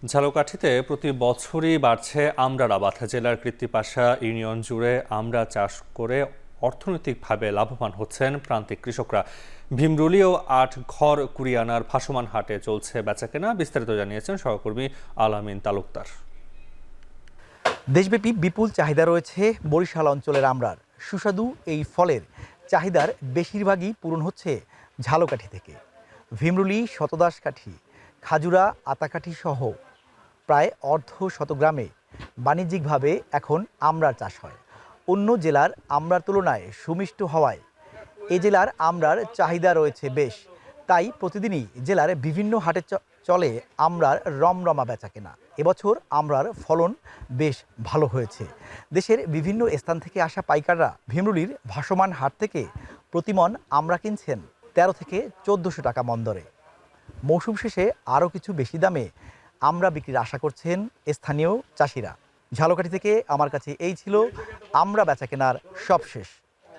ঝালকাঠিতে প্রতি বছরই বাড়ছে আমড়ার আবাদ। জেলার কৃত্তিপাশা ইউনিয়ন জুড়ে আমড়া চাষ করে অর্থনৈতিকভাবে লাভবান হচ্ছেন প্রান্তিক কৃষকরা। ভীমরুলি ও ঘর কুরিয়ানার ভাসমান হাটে চলছে বেচাকেনা। বিস্তারিত জানিয়েছেন সহকর্মী আলামিন তালুকদার। দেশব্যাপী বিপুল চাহিদা রয়েছে বরিশাল অঞ্চলের আমড়ার। সুস্বাদু এই ফলের চাহিদার বেশিরভাগই পূরণ হচ্ছে ঝালকাঠি থেকে। ভীমরুলি, শতদাসকাঠি, খাজুরা, আতাকাঠি সহ প্রায় অর্ধশতগ্রামে বাণিজ্যিকভাবে এখন আমড়ার চাষ হয়। অন্য জেলার আমড়ার তুলনায় সুমিষ্ট হওয়ায় এ জেলার আমড়ার চাহিদা রয়েছে বেশ। তাই প্রতিদিনই জেলার বিভিন্ন হাটে চলে আমড়ার রমরমা বেচাকেনা। এবছর আমড়ার ফলন বেশ ভালো হয়েছে। দেশের বিভিন্ন স্থান থেকে আসা পাইকাররা ভীমরুলির ভাসমান হাট থেকে প্রতিমন আমড়া কিনছেন ১৩ থেকে ১৪০০ টাকা মন দরে। মৌসুম শেষে আরও কিছু বেশি দামে আমড়া বিক্রির আশা করছেন স্থানীয় চাষিরা। ঝালকাঠি থেকে আমার কাছে এই ছিল আমড়া বেচাকেনার সবশেষ।